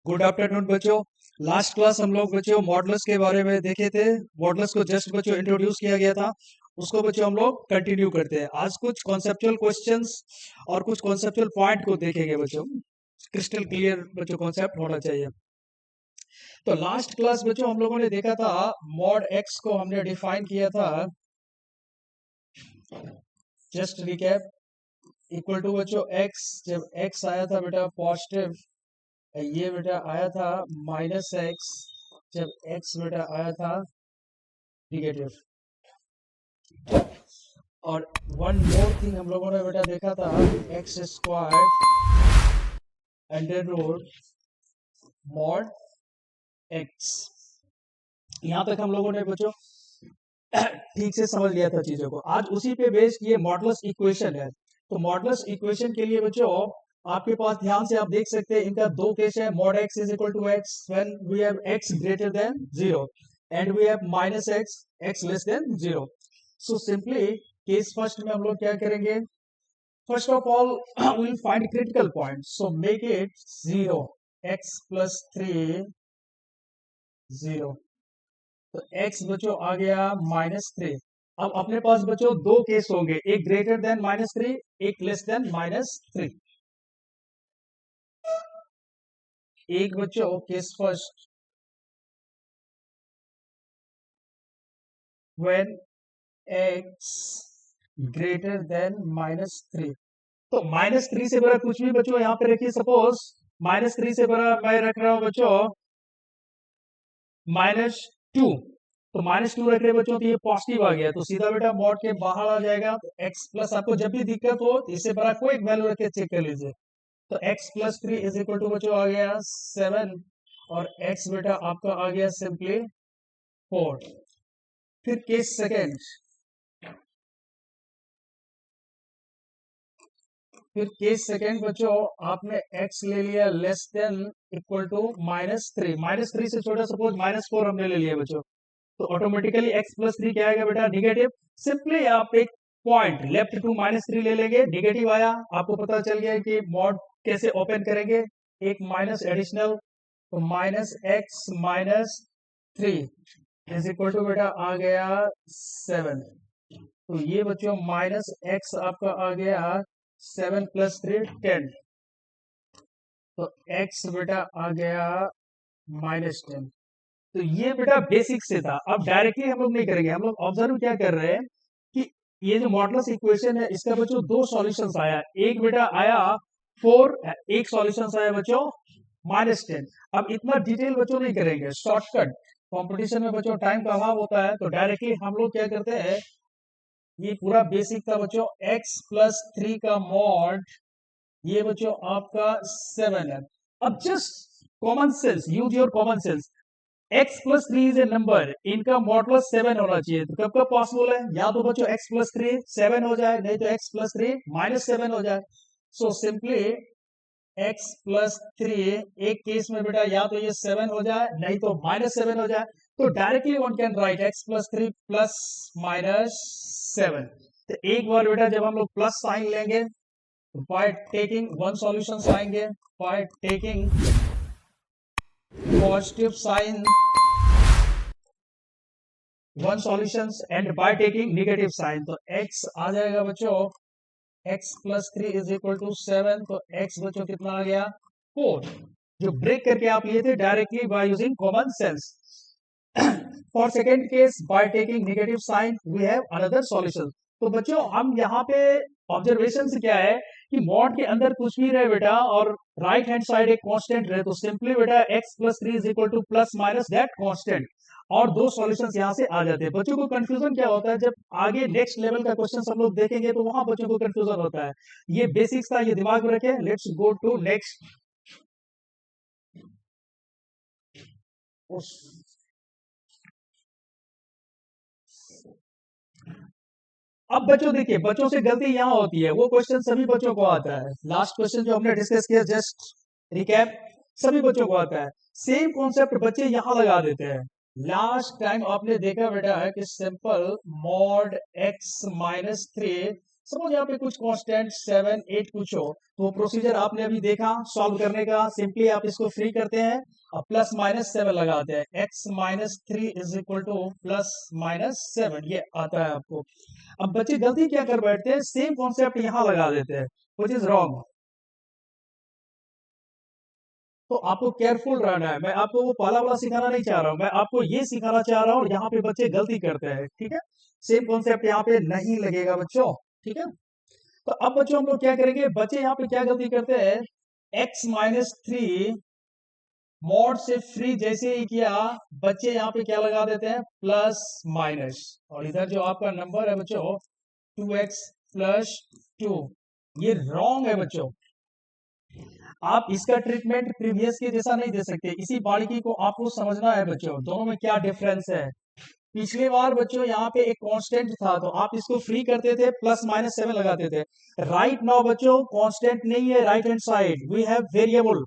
Good afternoon बच्चों। Last class हम लोग बच्चों मॉडल्स के बारे में देखे थे। मॉडल्स को जस्ट बच्चों इंट्रोड्यूस किया गया था, उसको बच्चों हम लोग कंटिन्यू करते हैं। आज कुछ कॉन्सेप्चुअल क्वेश्चंस और कुछ कॉन्सेप्चुअल पॉइंट को देखेंगे बच्चों। क्रिस्टल क्लियर बच्चों कॉन्सेप्ट होना चाहिए। तो लास्ट क्लास बच्चों हम लोगों ने देखा था मॉड एक्स को हमने डिफाइन किया था, जस्ट रिकैप, इक्वल टू बच्चों एक्स, जब एक्स आया था बेटा पॉजिटिव, ये बेटा आया था माइनस एक्स जब एक्स बेटा आया था निगेटिव। और वन मोर थिंग हम लोगों ने बेटा देखा था, x square under root mod x. यहां तक हम लोगों ने बच्चों ठीक से समझ लिया था चीजों को। आज उसी पे बेस्ड ये मॉडुलस इक्वेशन है। तो मॉडुलस इक्वेशन के लिए बच्चों आपके पास ध्यान से आप देख सकते हैं, इनका दो केस है। Mod x is equal to x when we have x greater than 0 and we have minus x x less than 0। So simply case first में हम लोग क्या करेंगे, first of all will find critical point, so make it 0, x plus 3 0। तो x बच्चों आ गया -3। अब अपने पास बच्चों दो केस होंगे, एक ग्रेटर देन -3, एक लेस देन -3। एक बच्चों case first, when x greater than -3। तो -3 से बड़ा कुछ भी बच्चों यहां पे रखिए। सपोज -3 से बड़ा मैं रख रहा हूं बच्चों -2, तो -2 रख रहे बच्चों, तो ये पॉजिटिव आ गया, तो सीधा बेटा मॉड के बाहर आ जाएगा। तो x प्लस, आपको जब भी दिक्कत हो इससे बड़ा कोई वैल्यू रख के चेक कर लीजिए। तो x plus 3 is equal to बच्चों आ गया 7, और x बेटा आपका आ गया सिंपली 4। फिर केस सेकेंड, बच्चों आपने x ले लिया लेस देन इक्वल टू -3, -3 से छोटा, सपोज -4 हमने ले लिया बच्चों, तो ऑटोमेटिकली x प्लस 3 क्या आएगा बेटा, निगेटिव। सिंपली आप एक पॉइंट लेफ्ट टू -3 ले लेंगे, निगेटिव आया, आपको पता चल गया कि मॉड कैसे ओपन करेंगे, एक माइनस एडिशनल, तो -x-3 इज इक्वल टू बेटा आ गया 7। तो ये बच्चों -x आपका आ गया 7 प्लस 3 10, तो x बेटा आ गया -10। तो ये बेटा बेसिक से था। अब डायरेक्टली हम लोग नहीं करेंगे, हम लोग ऑब्जर्व क्या कर रहे हैं कि ये जो मॉडुलस इक्वेशन है इसका बच्चों दो सॉल्यूशंस आया, एक बेटा आया 4, एक सॉल्यूशंस आया बच्चों -10। अब इतना डिटेल बच्चों नहीं करेंगे, शॉर्टकट, कंपटीशन में बच्चों टाइम का अभाव होता है, तो डायरेक्टली हम लोग क्या करते हैं, ये पूरा बेसिक था बच्चों, x प्लस 3 का मॉड, ये बच्चों आपका 7 है। अब just common sense, use your common sense, x plus 3 is a number, इनका मॉडुलस 7 होना चाहिए। तो कब कब पॉसिबल है, या तो बच्चों x प्लस 3 7 हो जाए, नहीं तो x प्लस 3 -7 हो जाए। सो सिंपली x प्लस 3 एक केस में बेटा या तो ये 7 हो जाए, नहीं तो -7 हो जाए। तो directly one can write x plus 3 plus -7। तो एक बार बेटा जब हम लोग प्लस साइन लेंगे, बाय टेकिंग वन सॉल्यूशन आएंगे, by taking positive sign one solution and by taking negative sign, तो x आ जाएगा बच्चों x plus 3 is equal to 7, तो x बच्चों कितना आ गया 4, जो ब्रेक करके आप लिए थे directly by using common sense. For second case by taking negative sign we have another solution. तो बच्चों हम यहाँ पे ऑब्जर्वेशन से क्या है कि मॉड के अंदर कुछ भी रहे बेटा और राइट हैंड साइड एक कांस्टेंट रहे, तो सिंपली बेटा x plus 3 is equal to plus minus that constant, और दो सॉल्यूशंस यहां से आ जाते हैं। बच्चों को कंफ्यूजन क्या होता है, जब आगे नेक्स्ट लेवल का क्वेश्चन हम लोग देखेंगे तो वहां बच्चों को कंफ्यूजन होता है। ये बेसिक्स था, ये दिमाग में रखें। Let's go to next. अब बच्चों देखिए, बच्चों से गलती यहां होती है, वो क्वेश्चन सभी बच्चों को आता है। लास्ट क्वेश्चन जो हमने डिस्कस किया, जस्ट रिकैप, सभी बच्चों को आता है। सेम कॉन्सेप्ट बच्चे यहां लगा देते हैं। लास्ट टाइम आपने देखा बेटा है कि सिंपल मॉड x -3 सपोज यहाँ पे कुछ कांस्टेंट 7 8 कुछ हो, तो प्रोसीजर आपने अभी देखा सॉल्व करने का। सिंपली आप इसको फ्री करते हैं और प्लस माइनस 7 लगाते हैं। x minus 3 is equal to plus minus 7, ये आता है आपको। अब बच्चे गलती क्या कर बैठते हैं, सेम कॉन्सेप्ट यहाँ लगा देते हैं, व्हिच इज रॉन्ग। तो आपको केयरफुल रहना है। मैं आपको वो पहला वाला सिखाना नहीं चाह रहा हूं, मैं आपको ये सिखाना चाह रहा हूं। यहाँ पे बच्चे गलती करते हैं, ठीक है। सेम कॉन्सेप्ट यहाँ पे नहीं लगेगा बच्चों, ठीक है। तो अब बच्चों हम लोग क्या करेंगे, बच्चे यहाँ पे क्या गलती करते हैं, x माइनस 3 मॉड से फ्री जैसे ही किया, बच्चे यहाँ पे क्या लगा देते हैं, प्लस माइनस। और इधर जो आपका नंबर है बच्चों 2x प्लस 2, ये रॉन्ग है बच्चों। आप इसका ट्रीटमेंट प्रीवियस के जैसा नहीं दे सकते। इसी बारीकी को आपको समझना है बच्चों, दोनों में क्या डिफरेंस है। पिछली बार बच्चों यहाँ पे एक कांस्टेंट था, तो आप इसको फ्री करते थे, प्लस माइनस 7 लगाते थे। राइट नाउ बच्चों कांस्टेंट नहीं है, right hand side we have variable,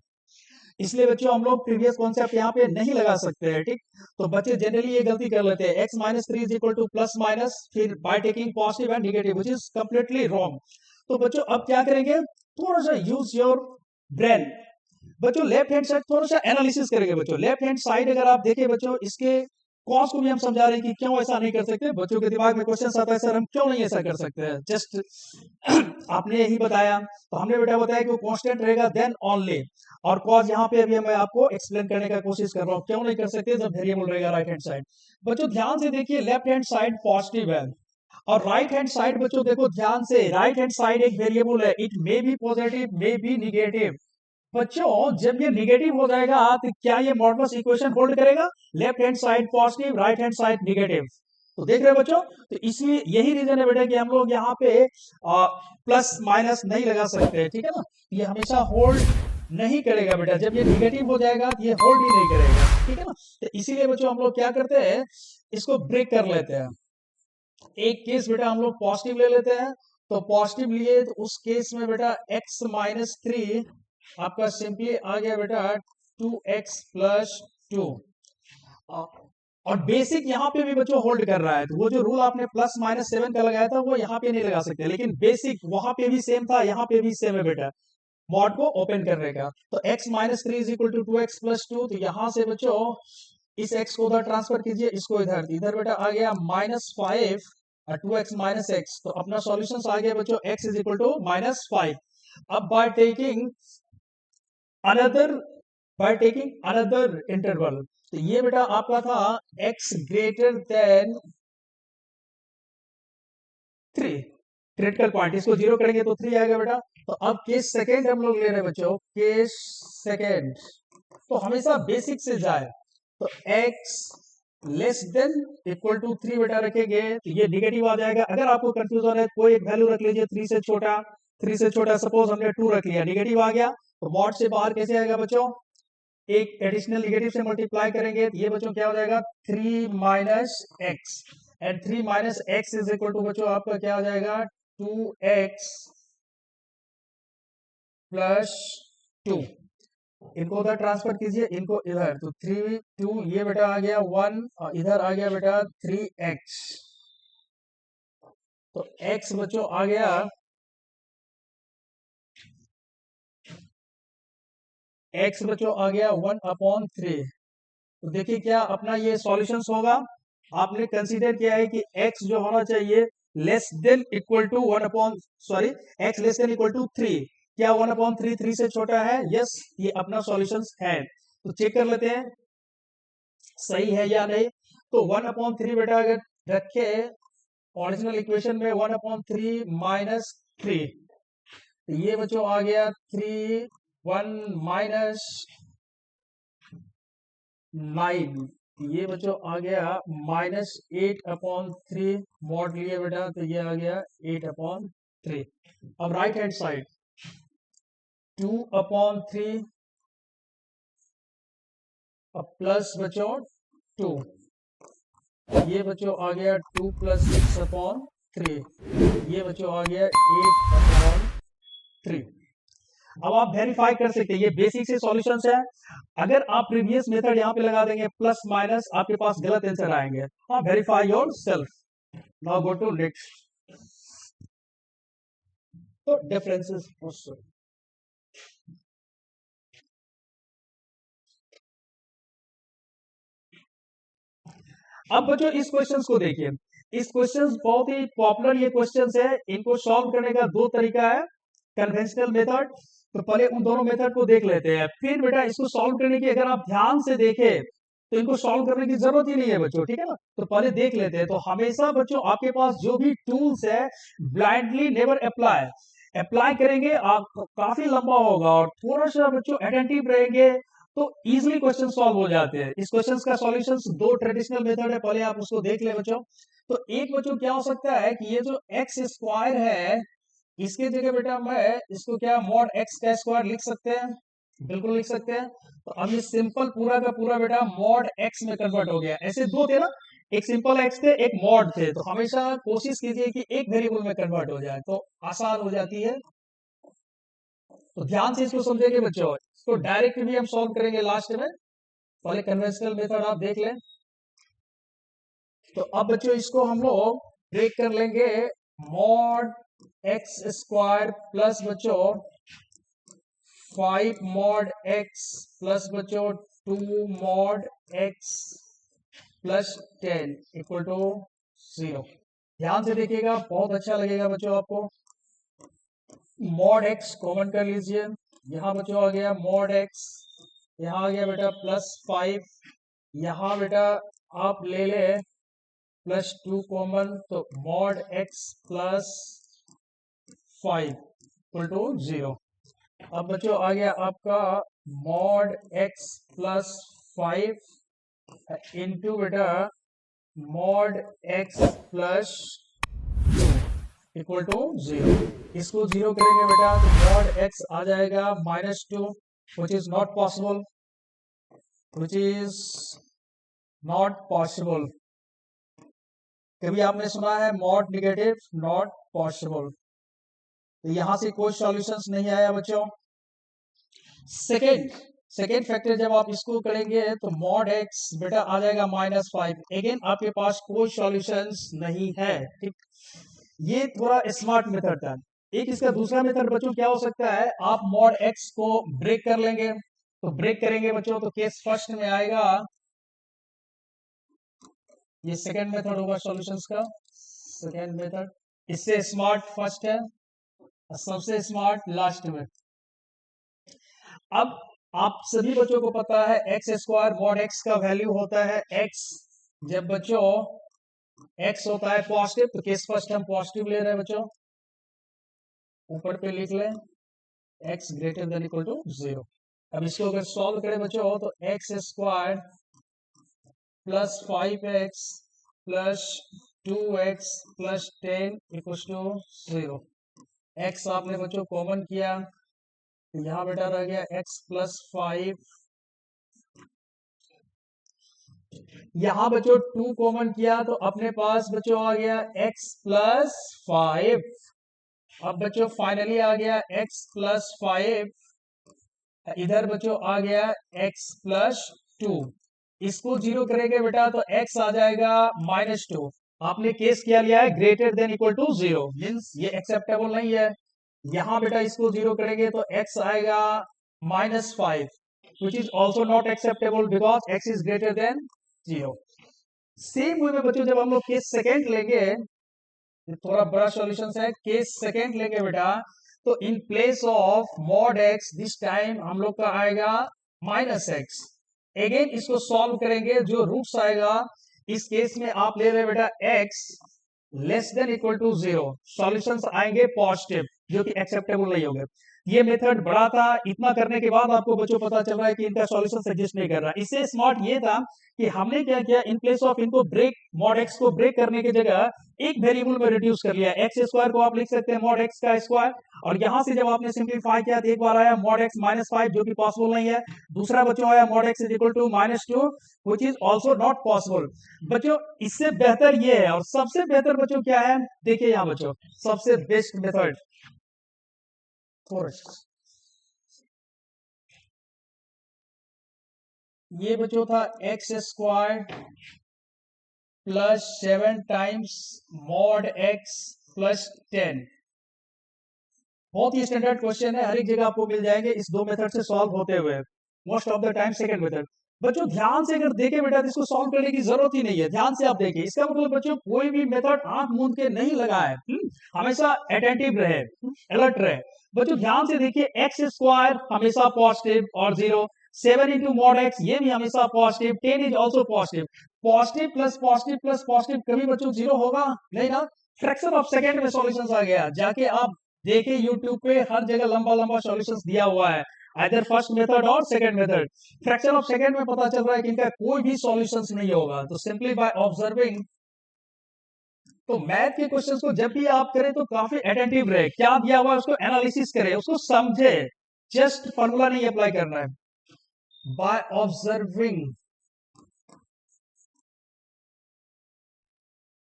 इसलिए बच्चों हम लोग प्रीवियस कॉन्सेप्ट यहाँ पे नहीं लगा सकते हैं, ठीक। तो बच्चे जनरली ये गलती कर लेते हैं, x minus 3 is equal to plus minus, फिर by taking positive and negative, which is completely wrong. तो बच्चों अब क्या करेंगे, थोड़ा सा यूज योर ब्रेन। बच्चों लेफ्ट हैंड साइड थोड़ा सा एनालिसिस करेंगे बच्चों। लेफ्ट हैंड साइड अगर आप देखें बच्चों, इसके कॉज को भी हम समझा रहे हैं कि क्यों ऐसा नहीं कर सकते। बच्चों के दिमाग में क्वेश्चन आता है, सर हम क्यों नहीं ऐसा कर सकते हैं, जस्ट आपने यही बताया, तो हमने बेटा बताया कि वो कांस्टेंट रहेगा देन ओनली। और कॉज यहाँ पे अभी मैं आपको एक्सप्लेन करने का कोशिश कर रहा हूँ, क्यों नहीं कर सकते जब वेरिएबल रहेगा राइट हैंड साइड। बच्चों ध्यान से देखिए, लेफ्ट हैंड साइड पॉजिटिव है और राइट हैंड साइड बच्चों देखो ध्यान से, राइट हैंड साइड एक वेरिएबल है, it may be positive may be negative. बच्चों जब ये निगेटिव हो जाएगा तो क्या ये मॉडुलस इक्वेशन होल्ड करेगा, left hand side positive right hand side negative. तो देख रहे हैं बच्चों, तो इसलिए यही रीजन है बेटा कि हम लोग यहाँ पे प्लस माइनस नहीं लगा सकते, ठीक है ना। ये हमेशा होल्ड नहीं करेगा बेटा, जब ये निगेटिव हो जाएगा तो ये होल्ड ही नहीं करेगा, ठीक है ना। तो इसीलिए बच्चों हम लोग क्या करते हैं, इसको ब्रेक कर लेते हैं। एक केस बेटा हम लोग पॉजिटिव ले लेते हैं, तो पॉजिटिव लिए तो उस केस में बेटा x माइनस 3 आपका सिंपली आ गया बेटा 2x प्लस 2। और बेसिक यहाँ पे भी बच्चों होल्ड कर रहा है, तो वो जो रूल आपने प्लस माइनस 7 का लगाया था वो यहाँ पे नहीं लगा सकते, लेकिन बेसिक वहां पे भी सेम था, यहाँ पे भी सेम है बेटा, मॉड को ओपन करने का। तो x minus 3 is equal to 2x plus 2, तो यहां से बच्चों इस x को उधर ट्रांसफर कीजिए, इसको इधर, इधर बेटा आ गया -5 और 2x माइनस एक्स। तो अपना सॉल्यूशन आ गया बच्चों x इज इक्वल टू -5। अब another by taking another interval, तो ये बेटा आपका था x greater than 3, critical point, इसको जीरो करेंगे तो 3 आएगा बेटा। तो अब केस सेकेंड हम लोग ले रहे हैं बच्चों, केस सेकेंड, तो हमेशा बेसिक से जाए, तो x less than equal to 3 बेटा रखेंगे, तो ये निगेटिव आ जाएगा। अगर आपको कंफ्यूजन है कोई एक वैल्यू रख लीजिए 3 से छोटा, 3 से छोटा सपोज हमने 2 रख लिया, निगेटिव आ गया, तो मॉड से बाहर कैसे आएगा बच्चों, एक एडिशनल निगेटिव से मल्टीप्लाई करेंगे, तो ये बच्चों क्या हो जाएगा 3 minus x, and 3 minus x is equal to बच्चों आपका क्या हो जाएगा 2x प्लस 2। इनको उधर ट्रांसफर कीजिए, इनको इधर, तो 3 2 ये बेटा आ गया 1 और इधर आ गया बेटा 3x। तो x बच्चों आ गया बच्चों आ गया 1/3। तो देखिए क्या अपना ये सॉल्यूशंस होगा, आपने कंसीडर किया है कि x जो होना चाहिए less than equal to 1 x less than equal to 3, क्या 1/3 3 से छोटा है, यस, ये अपना सॉल्यूशंस है। तो चेक कर लेते हैं सही है या नहीं। तो 1/3 बेटा अगर रखे ओरिजिनल इक्वेशन में 1/3 माइनस 3, तो ये बच्चों आ गया 3 1 माइनस 9, ये बच्चों आ गया -8/3, मॉड लिए बेटा, तो ये आ गया 8/3। अब राइट हैंड साइड 2/3 अब प्लस बच्चों 2, ये बच्चों आ गया 2 + 6/3, ये बच्चों आ गया 8/3। अब आप वेरीफाई कर सकते हैं, ये बेसिक से सॉल्यूशंस है। अगर आप प्रीवियस मेथड यहाँ पे लगा देंगे प्लस माइनस, आपके पास गलत आंसर आएंगे। हाँ, verify yourself. Now go to next. तो डिफरेंसेस ऑल्सो। अब बच्चों इस क्वेश्चंस को देखिए, इस क्वेश्चंस बहुत ही पॉपुलर ये क्वेश्चंस है, इनको सॉल्व करने का दो तरीका है, कन्वेंशनल मेथड। तो पहले उन दोनों मेथड को देख लेते हैं, फिर बेटा इसको सॉल्व करने की अगर आप ध्यान से देखें तो इनको सॉल्व करने की जरूरत ही नहीं है बच्चों, ठीक है ना। तो पहले देख लेते हैं। तो हमेशा बच्चों आपके पास जो भी टूल्स है, ब्लाइंडली नेवर अप्लाई, अप्लाई करेंगे आप काफी लंबा होगा, और थोड़ा सा बच्चों अटेंटिव रहेंगे तो इजीली क्वेश्चन सॉल्व हो जाते हैं। इस क्वेश्चन का सॉल्यूशंस दो ट्रेडिशनल मेथड है, पहले आप उसको देख ले बच्चों। तो एक बच्चों क्या हो सकता है कि ये जो एक्स स्क्वायर है, इसके जगह बेटा मैं इसको क्या मॉड एक्स का स्क्वायर लिख सकते हैं, बिल्कुल लिख सकते हैं। तो अब ये सिंपल पूरा का पूरा बेटा मॉड एक्स में कन्वर्ट हो गया। ऐसे दो थे ना, एक सिंपल एक्स थे, एक मॉड थे। तो हमेशा कोशिश कीजिए कि एक वेरिएबल में कन्वर्ट हो जाए, तो आसान हो जाती है। तो ध्यान से इसको समझेंगे बच्चों, इसको डायरेक्ट भी हम सॉल्व करेंगे लास्ट में, पहले कन्वेंशनल मेथड आप देख लें। तो अब बच्चों इसको हम लोग ब्रेक कर लेंगे, मॉड एक्स स्क्वायर प्लस बच्चों 5 मॉड एक्स प्लस बच्चों 2 mod x plus 10 equal to 0। ध्यान से देखिएगा, बहुत अच्छा लगेगा बच्चों आपको। मॉड एक्स कॉमन कर लीजिए, यहाँ बच्चों आ गया मॉड एक्स, यहाँ आ गया बेटा प्लस 5, यहाँ बेटा आप ले ले प्लस 2 कॉमन, तो mod x plus 5 equal to 0। अब बच्चों आ गया आपका मॉड एक्स प्लस 5 इंटू बेटा mod x plus equal to 0। इसको 0 करेंगे बेटा तो मॉड एक्स आ जाएगा -2, which is not possible, which is not possible। कभी आपने सुना है मॉड निगेटिव, नॉट पॉसिबल। तो यहां से कोई सॉल्यूशंस नहीं आया बच्चों। सेकेंड सेकेंड फैक्टर जब आप इसको करेंगे तो मॉड एक्स बेटा आ जाएगा -5। अगेन आपके पास कोई सॉल्यूशंस नहीं है, ठीक। ये थोड़ा स्मार्ट मेथड था। एक इसका दूसरा मेथड बच्चों क्या हो सकता है, आप मॉड एक्स को ब्रेक कर लेंगे। तो ब्रेक करेंगे बच्चों तो केस फर्स्ट में आएगा, ये सेकेंड मेथड होगा सॉल्यूशंस का, सेकेंड मेथड। इससे स्मार्ट फर्स्ट है, सबसे स्मार्ट लास्ट में। अब आप सभी बच्चों को पता है एक्स स्क्वायर मॉड एक्स का वैल्यू होता है एक्स, जब बच्चों एक्स होता है पॉजिटिव, तो केस फर्स्ट हम पॉजिटिव ले रहे हैं बच्चों, ऊपर पे लिख लें x greater than equal to 0। अब इसको अगर सॉल्व करें बच्चों तो x square plus 5x plus 2x plus 10 equal to 0। X आपने बच्चों कॉमन किया, तो यहां बेटा रह गया x प्लस 5, यहां बच्चों 2 कॉमन किया तो अपने पास बच्चों आ गया x प्लस 5। अब बच्चों फाइनली आ गया x प्लस 5, इधर बच्चों आ गया x प्लस 2। इसको 0 करेंगे बेटा तो x आ जाएगा -2। आपने केस क्या लिया है, greater than equal to 0, means ये एक्सेप्टेबल नहीं है। यहां बेटा इसको 0 करेंगे तो x आएगा -5, which is also not acceptable because x is greater than 0। Same way में बच्चों जब हम लोग केस सेकेंड लेंगे, थोड़ा बड़ा सॉल्यूशन है, केस सेकेंड लेंगे बेटा तो in place of mod x this time हम लोग का आएगा -x। अगेन इसको सॉल्व करेंगे, जो रूट्स आएगा इस केस में आप ले रहे बेटा x less than equal to 0, solutions आएंगे पॉजिटिव जो कि एक्सेप्टेबल नहीं होंगे। ये मेथड बड़ा था, इतना करने के बाद आपको बच्चों पता चल रहा है कि इनका सॉल्यूशन एग्जिस्ट नहीं कर रहा। इससे स्मार्ट ये था कि हमने क्या किया, इन प्लेस ऑफ इनको ब्रेक, मॉड एक्स को ब्रेक करने की जगह एक वेरिएबल में रिड्यूस कर लिया। एक्स स्क्वायर को आप लिख सकते हैं मॉड एक्स का स्क्वायर, और यहां से जब आपने सिंप्लीफाई किया तो एक बार आया मॉड एक्स -5 जो कि पॉसिबल नहीं है, दूसरा बच्चों आया mod x is equal to -2 which is also not possible. बच्चों इससे बेहतर ये है, और सबसे बेहतर बच्चों क्या है, देखिए यहां बच्चों सबसे बेस्ट मेथड ये बच्चों था x square plus 7 times mod x plus 10। बहुत ही स्टैंडर्ड क्वेश्चन है, हर एक जगह आपको मिल जाएंगे इस दो मेथड से सॉल्व होते हुए, most of the time second method. बच्चों ध्यान से अगर देखें बेटा, तो इसको सॉल्व करने की जरूरत ही नहीं है, ध्यान से आप देखिए। इसका मतलब बच्चों कोई भी मेथड आंख मूंद के नहीं लगाए, हमेशा अटेंटिव रहे, अलर्ट रहे। बच्चों ध्यान से देखिए, एक्स स्क्वायर हमेशा पॉजिटिव और 0, 7 इंटू मॉड एक्स ये भी हमेशा positive, 10 is also positive. Positive plus positive कभी बच्चों 0 होगा नहीं ना। फ्रैक्शन ऑफ सेकंड में सॉल्यूशंस आ गया, जाके आप देखिए यूट्यूब पे हर जगह लंबा लंबा सॉल्यूशंस दिया हुआ है, आइदर फर्स्ट मेथड और second method. Fraction of second में पता चल रहा है कि इनका कोई भी सॉल्यूशंस नहीं होगा, तो सिंपली बाय ऑब्जर्विंग। तो मैथ के क्वेश्चंस को जब भी आप करें तो काफी अटेंटिव रहे, क्या दिया हुआ है उसको एनालिसिस करें, उसको समझे, जस्ट फॉर्मूला नहीं अप्लाई करना है। By observing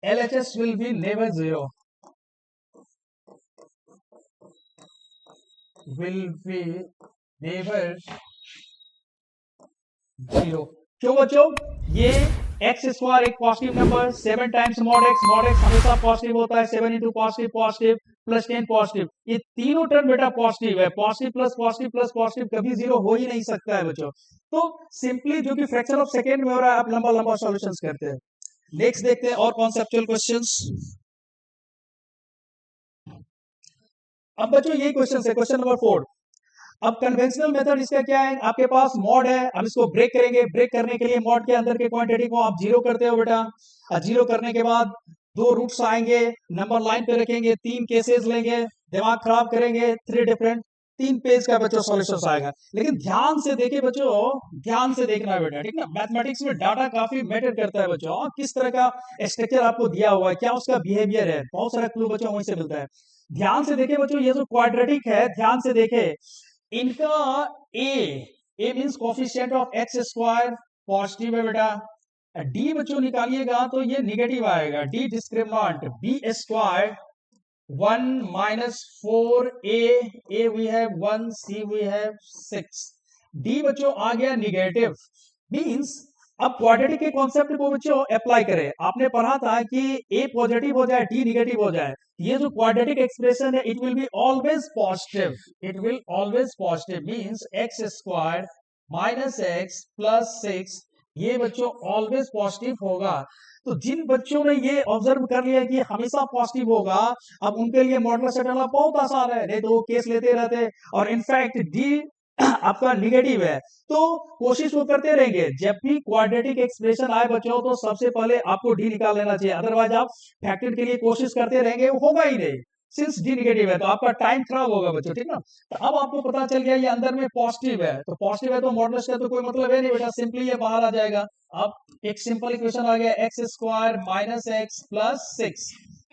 LHS will be never 0, will be never 0। क्यों बच्चों, ये एक्स स्क्वायर एक positive number, 7 times mod x हमेशा पॉजिटिव होता है, 7 into positive positive plus 10 positive, ये तीनों टर्म बेटा पॉजिटिव है, पॉजिटिव प्लस पॉजिटिव कभी 0 हो ही नहीं सकता है बच्चों। तो सिंपली जो कि फ्रैक्शन ऑफ सेकेंड में हो रहा है, आप लंबा लंबा सॉल्यूशंस करते हैं। नेक्स्ट देखते हैं और कॉन्सेप्चुअल क्वेश्चंस। अब बच्चों यही क्वेश्चन है, क्वेश्चन नंबर 4। अब कन्वेंशनल मेथड इसका क्या है, आपके पास मॉड है, अब इसको ब्रेक करेंगे, ब्रेक करने के लिए मॉड के अंदर के क्वांटिटी को आप 0 करते हो बेटा, और 0 करने के बाद 2 रूट्स आएंगे, नंबर लाइन पे रखेंगे, 3 केसेस लेंगे, दिमाग खराब करेंगे, 3 डिफरेंट 3 पेज का बच्चों सॉल्यूशन आएगा। लेकिन ध्यान से देखिए बच्चों, ध्यान से देखना है बेटा, ठीक ना। मैथमेटिक्स में डाटा काफी मैटर करता है बच्चों, किस तरह का स्ट्रक्चर आपको दिया हुआ है, क्या उसका बिहेवियर है, बहुत सारा क्लू बच्चों वहीं से मिलता है। ध्यान से देखिए बच्चों, ये जो क्वाड्रेटिक है, ध्यान से देखे इनका A means coefficient of x square positive है बेटा, डी बच्चों निकालिएगा तो ये निगेटिव आएगा, D discriminant B square 1 minus 4 A we have 1 C we have 6, D बच्चों आ गया निगेटिव। मींस अब क्वाड्रेटिक के कॉन्सेप्ट को बच्चों अप्लाई करें, आपने पढ़ा था कि ए पॉजिटिव हो जाए डी निगेटिव हो जाए, ये जो क्वाड्रेटिक एक्सप्रेशन है it will be always positive, it will always positive, means x square minus x plus 6 ये बच्चों ऑलवेज पॉजिटिव होगा। तो जिन बच्चों ने ये ऑब्जर्व कर लिया कि हमेशा पॉजिटिव होगा, अब उनके लिए मॉडल सेट करना बहुत आसान है, नहीं तो वो केस लेते रहते, और इनफैक्ट डी आपका निगेटिव है, तो कोशिश वो करते रहेंगे जब भी क्वाड्रेटिक एक्सप्रेशन आए बच्चों तो सबसे पहले आपको डी निकाल लेना चाहिए, अदरवाइज आप फैक्टर के लिए कोशिश करते रहेंगे, वो होगा ही नहीं, सिंस डी निगेटिव है तो आपका टाइम खराब होगा बच्चों, ठीक ना। तो अब आपको पता चल गया ये अंदर में पॉजिटिव है, तो पॉजिटिव है तो मॉडुलस का तो कोई मतलब है नहीं बेटा, सिंपली ये बाहर आ जाएगा। अब एक सिंपल इक्वेशन आ गया, x square minus x plus 6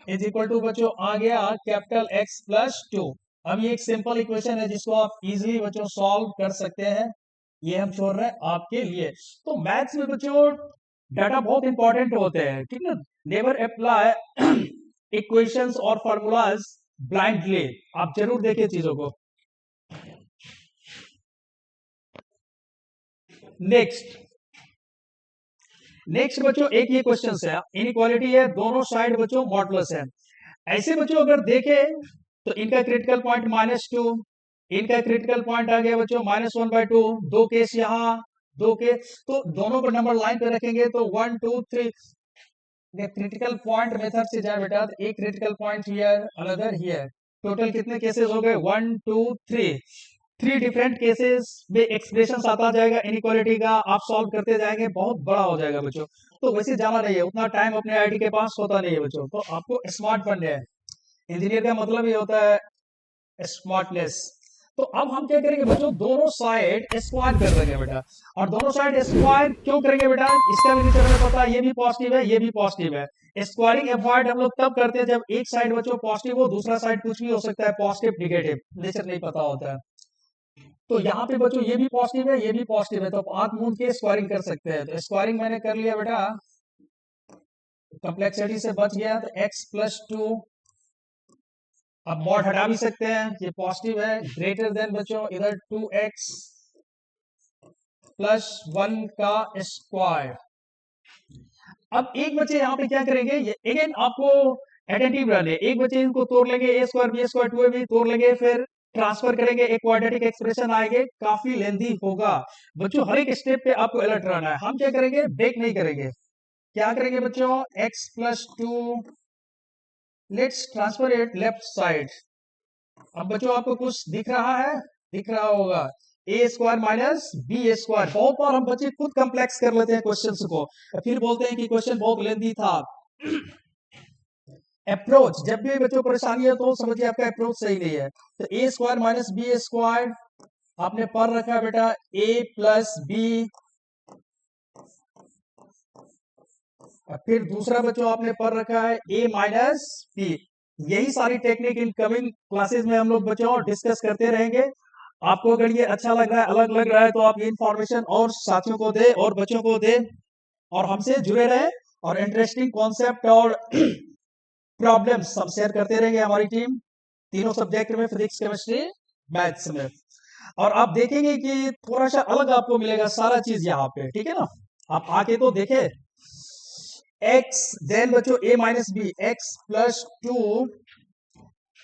is equal to बच्चों आ गया कैपिटल एक्स प्लस 2। अब ये एक सिंपल इक्वेशन है जिसको आप इजीली बच्चों सॉल्व कर सकते हैं, ये हम छोड़ रहे हैं आपके लिए। तो मैथ्स में बच्चों डाटा बहुत इंपॉर्टेंट होते हैं, ठीक ना। नेवर अप्लाई इक्वेशंस और फॉर्मूलाज ब्लाइंडली, आप जरूर देखिए चीजों को। नेक्स्ट बच्चों एक ये क्वेश्चन है, इनइक्वालिटी है, दोनों साइड बच्चों मॉडुलस है। ऐसे बच्चों अगर देखें तो इनका क्रिटिकल पॉइंट -2, इनका क्रिटिकल पॉइंट आ गया बच्चों -1/2, दो केस यहाँ, दो केस, तो दोनों को नंबर लाइन पे रखेंगे तो 1 2 3, क्रिटिकल पॉइंट मेथड से जाए बेटा, तो एक critical point here, another here, total कितने केसेस हो गए 1 2 3, 3 डिफरेंट केसेस में एक्सप्रेशन आता जाएगा इनइक्वालिटी का, आप सॉल्व करते जाएंगे, बहुत बड़ा हो जाएगा बच्चों। तो वैसे जाना नहीं है, उतना टाइम अपने आईटी के पास होता नहीं है बच्चों, तो आपको स्मार्ट बनना है, इंजीनियर का मतलब ही होता है स्मार्टनेस। तो अब हम क्या करेंगे बच्चों, दोनों साइड स्क्वायर कर देंगे बेटा, और दोनों साइड स्क्वायर क्यों करेंगे बेटा, इसका भी नेचर हमें पता है, ये भी पॉजिटिव है ये भी पॉजिटिव है। स्क्वायरिंग अवॉइड हम लोग तब करते हैं जब एक साइड बच्चों पॉजिटिव हो, दूसरा साइड कुछ भी हो सकता है, पॉजिटिव निगेटिव नेचर नहीं पता होता है। तो यहाँ पे बच्चों ये भी पॉजिटिव है ये भी पॉजिटिव है, तो आप आंख मूंद के स्क्वायरिंग कर सकते हैं। तो स्क्वायरिंग मैंने कर लिया बेटा, कॉम्प्लेक्सिटी से बच गया, तो x प्लस 2, अब मॉड हटा भी सकते हैं, ये पॉजिटिव है, ग्रेटर देन बच्चों इधर 2x प्लस 1 का स्क्वायर। अब एक बच्चे यहाँ पे क्या करेंगे, ये अगेन आपको अटेंटिव रन है, एक बच्चे इनको तोड़ लेंगे, ए स्क्वायर बी स्क्वायर 2ab तोड़ लेंगे, फिर ट्रांसफर करेंगे, एक क्वाड्रेटिक एक्सप्रेशन आएंगे, काफी लेंथी होगा बच्चों। हर एक स्टेप पे आपको अलर्ट रहना है। हम क्या करेंगे, ब्रेक नहीं करेंगे। क्या करेंगे बच्चों, x+2, let's transfer it left side. अब बच्चों आपको कुछ दिख रहा है, दिख रहा होगा, ए स्क्वायर माइनस बी स्क्वायर। बहुत बार हम बच्चे खुद कॉम्प्लेक्स कर लेते हैं क्वेश्चंस को, फिर बोलते हैं कि क्वेश्चन बहुत लेंथी था। अप्रोच, जब भी बच्चों परेशानी है तो समझिए आपका अप्रोच सही नहीं है। तो ए स्क्वायर माइनस बी स्क्वायर आपने पढ़ रखा है बेटा, ए प्लस बी। फिर दूसरा बच्चों आपने पढ़ रखा है ए माइनस बी। यही सारी टेक्निक इन कमिंग क्लासेस में हम लोग बच्चों डिस्कस करते रहेंगे। आपको अगर ये अच्छा लग रहा है, अलग लग रहा है, तो आप ये इन्फॉर्मेशन और साथियों को दे और बच्चों को दे, और हमसे जुड़े रहे, और इंटरेस्टिंग कॉन्सेप्ट और प्रॉब्लम्स हम शेयर करते रहेंगे। हमारी टीम तीनों सब्जेक्ट में, फिजिक्स केमिस्ट्री मैथ्स में, और आप देखेंगे कि थोड़ा सा अलग आपको मिलेगा सारा चीज यहाँ पे, ठीक है ना। आप आके तो देखे x, देन बच्चों a minus B, x+2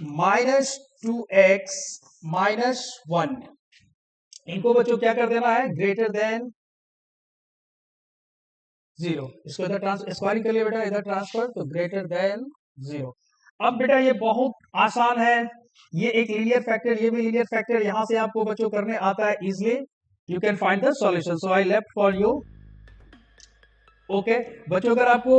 minus 2x minus 1, इनको बच्चों क्या कर देना है, ग्रेटर देन 0। इसको इधर स्क्वायरिंग कर लिया बेटा, इधर ट्रांसफर, तो ग्रेटर देन 0। अब बेटा ये बहुत आसान है, ये एक लीनियर फैक्टर, ये भी लीनियर फैक्टर, यहां से आपको बच्चों करने आता है easily. You can find the solution, so I left for you. Okay बच्चों, अगर आपको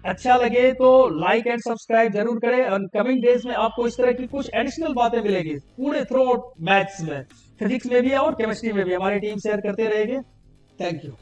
अच्छा लगे तो लाइक एंड सब्सक्राइब जरूर करें, और कमिंग डेज में आपको इस तरह की कुछ एडिशनल बातें मिलेगी पूरे थ्रू आउट मैथ्स में, फिजिक्स में भी और केमिस्ट्री में भी हमारी टीम शेयर करते रहेगी। Thank you.